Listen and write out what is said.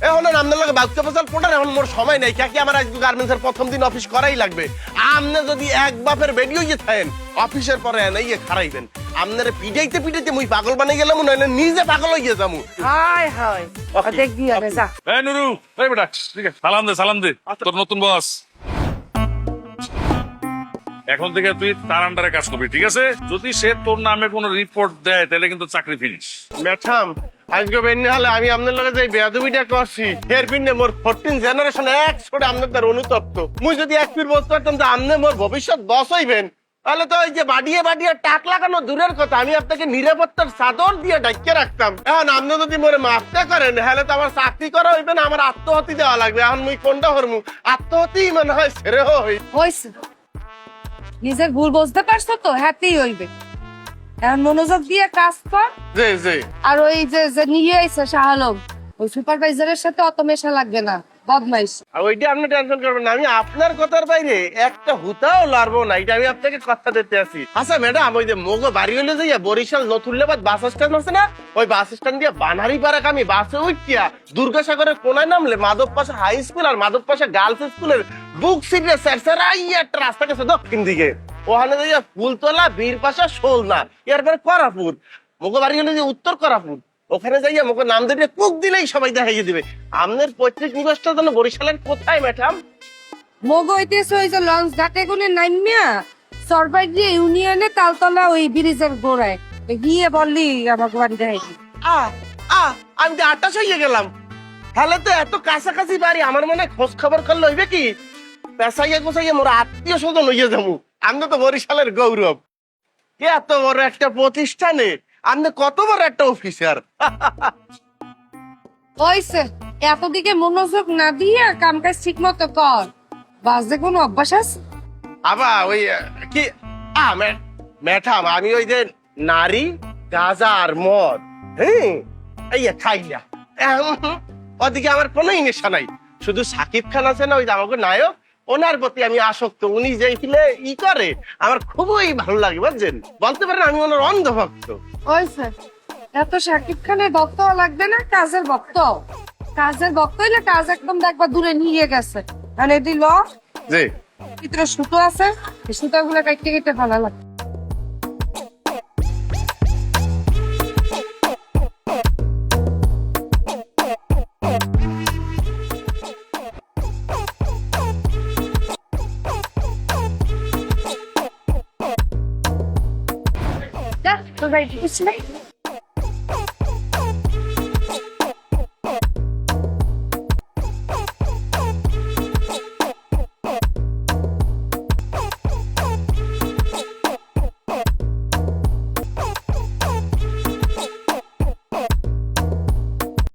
এখন আপনার লগে বাচ্চা ফসল পড়ার এখন মোর সময় নেই, কাকি আমার আজকে গার্মেন্টসের প্রথম দিন অফিস করাই লাগবে। আপনি যদি এক বাপের বেডি হইয়ে থাকেন অফিসের পরে এনেই খারাইবেন, আপনার পিটাইতে পিটাইতে মুই পাগল বানিয়ে গেলাম, নইলে নিজে পাগল হইয়ে যাবো। হাই হাই দেখবি আরে যা। এই নুরু, এই বেটা, ঠিক আছে, সালাম দে তোর নতুন বস। এখন থেকে তুই তার আন্ডারে কাজ করবি, ঠিক আছে? যদি সে তোর নামে কোনো রিপোর্ট দেয় তাহলে কিন্তু চাকরি ফিনিশ। ম্যাডাম আজকে বেন্নি হলে আমি আপনার লগে যে বেয়াদবিটা করছি এর পিনে মোর 14 জেনারেশন এক ছোট আপনার অনুতপ্ত। মুই যদি এক ফির বলতে পারতাম যে আপনি মোর ভবিষ্যৎ বস হইবেন, তাহলে তো ওই যে বাড়িয়ে টাক লাগানো দূরের কথা, আমি আপনাকে নিরাপত্তার চাদর দিয়ে ডাকিয়ে রাখতাম। এখন আপনি যদি মোরে মাফটা করেন তাহলে তো আমার চাকরি করা হইবে না, আমার আত্মহতি দেওয়া লাগবে। এখন মুই কোনটা হরমু? আত্মহতি মনে হয় ছেড়ে হইছে, নিজের ভুল বুঝতে পারছো তো, হ্যাপি হইবে। এখন মনোযোগ দিয়ে কাজ কর। জি জি। আর ওই যে নিয়ে আইছে শাহ আলম, ওই সুপারভাইজারের সাথে অত মেশা লাগবে না, বদমাইশ। আর ওইটা আপনি টেনশন করবেন না, আমি আপনার কথার বাইরে একটা হুতাও লড়বো না, এটা আমি আপনাকে কথা দিতে আছি। আচ্ছা ম্যাডাম, ওই যে মোগো বাড়ি হলে যাইয়া বরিশাল নথুল্লাবাদ বাস স্ট্যান্ড আছে না, ওই বাস স্ট্যান্ড দিয়ে বানারি পাড়াক আমি বাসে উঠিয়া দুর্গাসাগরের কোনায় নামলে মাধব পাশা হাই স্কুল আর মাধব পাশা গার্লস স্কুলের বুক সিটে স্যারসারাইয়া একটা রাস্তা গেছে দক্ষিণ দিকে, ওখানে যাইয়া ফুলতলা বীরপাশা শোলনা, এরপরে করাপুর। মোগো বাড়ি হলে যে উত্তর করাপুর, ওখানে যাইয়া মোকে নাম দিয়ে কুক দিলেই সবাই দেখাইয়ে দিবে। আপনার পৈতৃক নিবাসটা যেন বরিশালের কোথায় ম্যাডাম? মগো হইতেছে ওই যে লঞ্চ ঘাটে গুনে নামিয়া সরবাইজি ইউনিয়নে তালতলা ওই ব্রিজের গোড়ায় গিয়ে বললি আমাকে বাড়ি দেখাই। আমি তো 28 হয়ে গেলাম, তাহলে তো এত কাছাকাছি বাড়ি, আমার মনে খোঁজ খবর করলে হইবে কি পেশাইয়া গোছাইয়া মোর আত্মীয় স্বজন হইয়া যাবো। আমি তো বরিশালের গৌরব, এত বড় একটা প্রতিষ্ঠানে আপনি কত বড় একটা অফিসার। হইছে, এতদিকে মনোযোগ না দিয়ে কাম কাজ ঠিক মতো কর, বাজে কোনো অভ্যাস আছে? আবার ওই কি ম্যাডাম, আমি ওই যে নারী গাঁজা আর মদ এই খাই না, ওদিকে আমার কোনো নেশা নাই। শুধু সাকিব খান আছে না, ওই যে আমাকে নায়ক, ওনার প্রতি আমি আসক্ত। উনি যে করে আমার খুবই ভালো লাগে, বুঝছেন? বলতে পারেন আমি ওনার অন্ধভক্ত। হইছে, এত শাকিব খানের ভক্ত লাগবে না, কাজের ভক্ত। কাজের ভক্ত হইলে কাজ একদম দেখবা দূরে নিয়ে গেছে। মানে দিল জি ভিতরে সুতো আছে, এই সুতোগুলো কাটতে কেটে ভালো লাগে। তোর বাড়ি বুঝছি